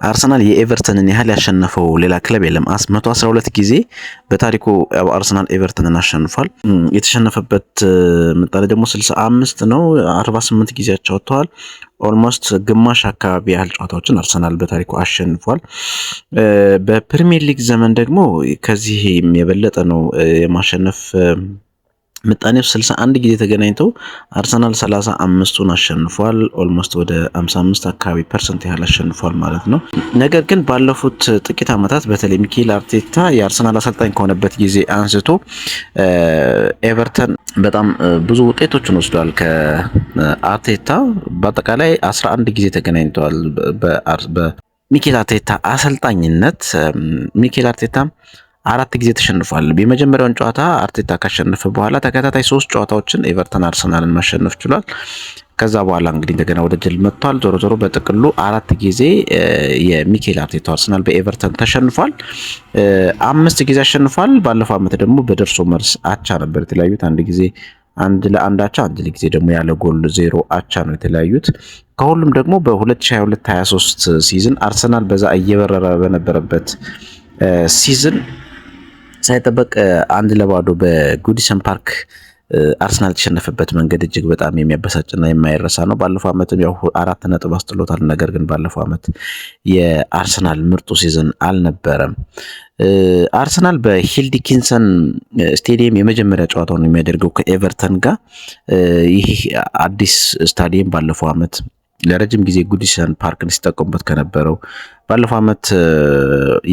አርሰናል የኤቨርተንን ያህል ያሸነፈው ሌላ ክለብ የለም። 112 ጊዜ በታሪኩ አርሰናል ኤቨርተንን አሸንፏል። የተሸነፈበት ምጣኔ ደግሞ 65 ነው። 48 ጊዜ አጫውተዋል። ኦልሞስት ግማሽ አካባቢ ያህል ጨዋታዎችን አርሰናል በታሪኩ አሸንፏል። በፕሪሚየር ሊግ ዘመን ደግሞ ከዚህ የበለጠ ነው የማሸነፍ ምጣኔው 61 ጊዜ ተገናኝተው አርሰናል 35ቱን አሸንፏል። ኦልሞስት ወደ 55 አካባቢ ፐርሰንት ያህል አሸንፏል ማለት ነው። ነገር ግን ባለፉት ጥቂት ዓመታት በተለይ ሚኬል አርቴታ የአርሰናል አሰልጣኝ ከሆነበት ጊዜ አንስቶ ኤቨርተን በጣም ብዙ ውጤቶችን ወስዷል ከአርቴታ። በአጠቃላይ 11 ጊዜ ተገናኝተዋል በሚኬል አርቴታ አሰልጣኝነት። ሚኬል አርቴታ 4 ጊዜ ተሸንፏል። የመጀመሪያውን ጨዋታ አርቴታ ካሸነፈ በኋላ ተከታታይ 3 ጨዋታዎችን ኤቨርተን አርሰናልን ማሸነፍ ችሏል። ከዛ በኋላ እንግዲህ እንደገና ወደ ድል መጥቷል። ዞሮ ዞሮ በጥቅሉ 4 ጊዜ የሚኬል አርቴታ አርሰናል በኤቨርተን ተሸንፏል። 5 ጊዜ አሸንፏል። ባለፈው ዓመት ደግሞ በደርሶ መልስ አቻ ነበር የተለያዩት። አንድ ጊዜ 1-1 አቻ፣ አንድ ጊዜ ደግሞ ያለ ጎል 0 አቻ ነው የተለያዩት። ከሁሉም ደግሞ በ2022-23 ሲዝን አርሰናል በዛ እየበረረ በነበረበት ሲዝን ሳይጠበቅ 1-0 በጉዲሰን ፓርክ አርሰናል የተሸነፈበት መንገድ እጅግ በጣም የሚያበሳጭና የማይረሳ ነው። ባለፈው ዓመትም ያው 4 ነጥብ አስጥሎታል። ነገር ግን ባለፈው ዓመት የአርሰናል ምርጡ ሲዝን አልነበረም። አርሰናል በሂል ዲኪንሰን ስቴዲየም የመጀመሪያ ጨዋታውን የሚያደርገው ከኤቨርተን ጋር። ይህ አዲስ ስታዲየም ባለፈው ዓመት ለረጅም ጊዜ ጉዲሰን ፓርክን ሲጠቀሙበት ከነበረው ባለፈው ዓመት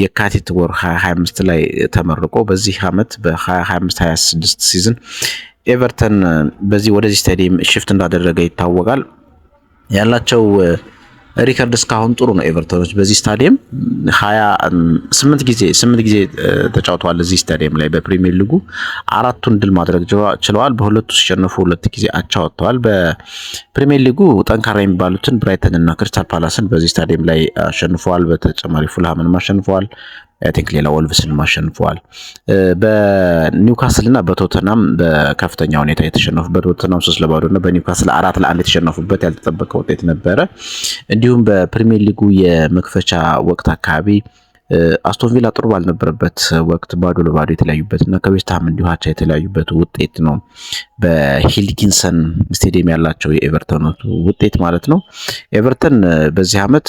የካቲት ወር 2025 ላይ ተመርቆ በዚህ ዓመት በ2025-26 ሲዝን ኤቨርተን ወደዚህ ስታዲየም ሽፍት እንዳደረገ ይታወቃል። ያላቸው ሪከርድ እስካሁን ጥሩ ነው። ኤቨርተኖች በዚህ ስታዲየም 8 ጊዜ ተጫውተዋል። እዚህ ስታዲየም ላይ በፕሪሚየር ሊጉ 4ቱን ድል ማድረግ ችለዋል። በሁለቱ ሲሸነፉ 2 ጊዜ አቻ ወጥተዋል። በፕሪሚየር ሊጉ ጠንካራ የሚባሉትን ብራይተን እና ክሪስታል ፓላስን በዚህ ስታዲየም ላይ አሸንፈዋል። በተጨማሪ ፉልሃምን አሸንፈዋል። ቲንክ ሌላ ወልቭስን አሸንፈዋል። በኒውካስል እና በቶተናም በከፍተኛ ሁኔታ የተሸነፉበት በቶተናም 3-0 እና በኒውካስል 4-1 የተሸነፉበት ያልተጠበቀ ውጤት ነበረ። እንዲሁም በፕሪሚየር ሊጉ የመክፈቻ ወቅት አካባቢ አስቶን ቪላ ጥሩ ባልነበረበት ወቅት 0-0 የተለያዩበት እና ከዌስትሃም እንዲሁ አቻ የተለያዩበት ውጤት ነው። በሂል ዲኪንሰን ስቴዲየም ያላቸው የኤቨርተን ውጤት ማለት ነው። ኤቨርተን በዚህ ዓመት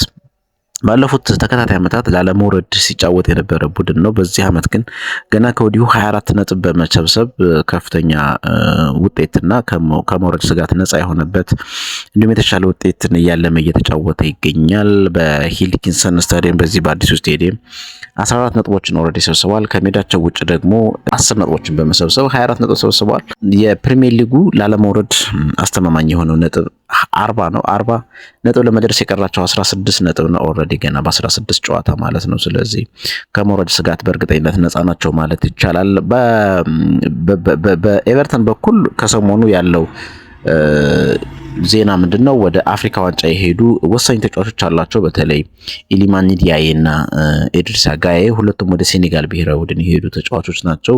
ባለፉት ተከታታይ ዓመታት ላለመውረድ ሲጫወት የነበረ ቡድን ነው። በዚህ ዓመት ግን ገና ከወዲሁ 24 ነጥብ በመሰብሰብ ከፍተኛ ውጤትና ከመውረድ ስጋት ነፃ የሆነበት እንዲሁም የተሻለ ውጤትን እያለመ እየተጫወተ ይገኛል። በሂል ዲኪንሰን ስታዲየም በዚህ በአዲሱ ስታዲየም 14 ነጥቦችን ኦልሬዲ ሰብስበዋል። ከሜዳቸው ውጭ ደግሞ 10 ነጥቦችን በመሰብሰብ 24 ነጥብ ሰብስበዋል። የፕሪሚየር ሊጉ ላለመውረድ አስተማማኝ የሆነው ነጥብ 40 ነው። 40 ነጥብ ለመድረስ የቀራቸው 16 ነጥብ ነው ኦልሬዲ ገና በ16 ጨዋታ ማለት ነው። ስለዚህ ከመውረድ ስጋት በእርግጠኝነት ነፃ ናቸው ማለት ይቻላል። በኤቨርተን በኩል ከሰሞኑ ያለው ዜና ምንድነው? ወደ አፍሪካ ዋንጫ የሄዱ ወሳኝ ተጫዋቾች አላቸው። በተለይ ኢሊማን ኒዲያዬ እና ኤድሪሳ ጋዬ ሁለቱም ወደ ሴኔጋል ብሔራዊ ቡድን የሄዱ ተጫዋቾች ናቸው።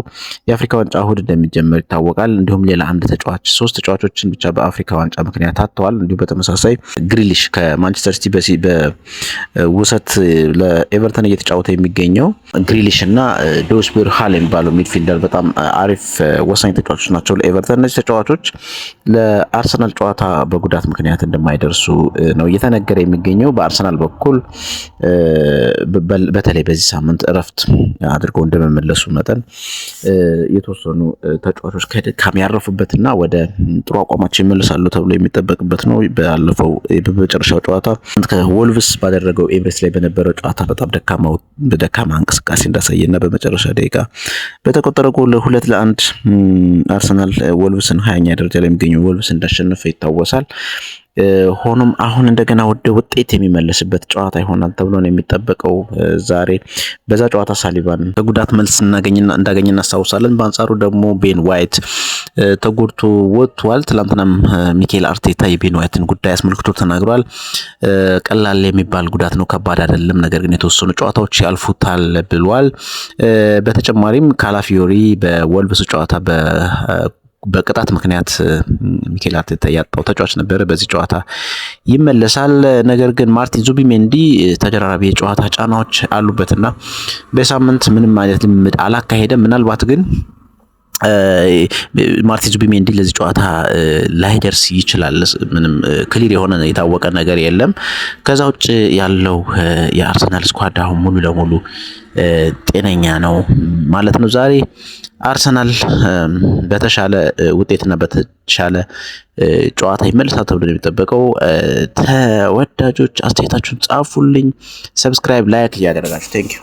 የአፍሪካ ዋንጫ እሁድ እንደሚጀመር ይታወቃል። እንዲሁም ሌላ አንድ ተጫዋች 3 ተጫዋቾችን ብቻ በአፍሪካ ዋንጫ ምክንያት አጥተዋል። እንዲሁም በተመሳሳይ ግሪሊሽ ከማንቸስተር ሲቲ በውሰት ለኤቨርተን እየተጫወተ የሚገኘው ግሪሊሽ እና ዶስቤር ሃል የሚባለው ሚድፊልደር በጣም አሪፍ ወሳኝ ተጫዋቾች ናቸው ለኤቨርተን። እነዚህ ተጫዋቾች ለአርሰናል ጨዋታ በጉዳት ምክንያት እንደማይደርሱ ነው እየተነገረ የሚገኘው። በአርሰናል በኩል በተለይ በዚህ ሳምንት እረፍት አድርገው እንደመመለሱ መጠን የተወሰኑ ተጫዋቾች ከድካም ያረፉበትና ወደ ጥሩ አቋማቸው ይመለሳሉ ተብሎ የሚጠበቅበት ነው። ባለፈው በመጨረሻው ጨዋታ ከወልቭስ ባደረገው ኤምሬትስ ላይ በነበረው ጨዋታ በጣም ደካማ እንቅስቃሴ እንዳሳየና በመጨረሻ ደቂቃ በተቆጠረ ጎል 2-1 አርሰናል ወልቭስን 20ኛ ደረጃ ላይ የሚገኘው ወልቭስ እንዳሸነፈ ይታወሳል። ሆኖም አሁን እንደገና ወደ ውጤት የሚመለስበት ጨዋታ ይሆናል ተብሎ ነው የሚጠበቀው። ዛሬ በዛ ጨዋታ ሳሊባን ከጉዳት መልስ እንዳገኘ እናስታውሳለን። በአንጻሩ ደግሞ ቤን ዋይት ተጎድቶ ወጥቷል። ትላንትናም ሚኬል አርቴታ የቤን ዋይትን ጉዳይ አስመልክቶ ተናግሯል። ቀላል የሚባል ጉዳት ነው፣ ከባድ አይደለም፣ ነገር ግን የተወሰኑ ጨዋታዎች ያልፉታል ብሏል። በተጨማሪም ካላፊዮሪ በወልቭስ ጨዋታ በቅጣት ምክንያት ሚኬል አርቴታ ያጣው ተጫዋች ነበረ። በዚህ ጨዋታ ይመለሳል። ነገር ግን ማርቲን ዙቢሜንዲ ተደራራቢ የጨዋታ ጫናዎች አሉበትና በሳምንት ምንም አይነት ልምምድ አላካሄደም። ምናልባት ግን ማርቲን ዙቢሜንዲ ለዚህ ጨዋታ ላይደርስ ይችላል። ምንም ክሊር የሆነ የታወቀ ነገር የለም። ከዛ ውጭ ያለው የአርሰናል ስኳድ አሁን ሙሉ ለሙሉ ጤነኛ ነው ማለት ነው። ዛሬ አርሰናል በተሻለ ውጤትና በተሻለ ጨዋታ ይመልሳል ተብሎ ነው የሚጠበቀው። ተወዳጆች አስተያየታችሁን ጻፉልኝ። ሰብስክራይብ፣ ላይክ እያደረጋችሁ ቴንክ ዩ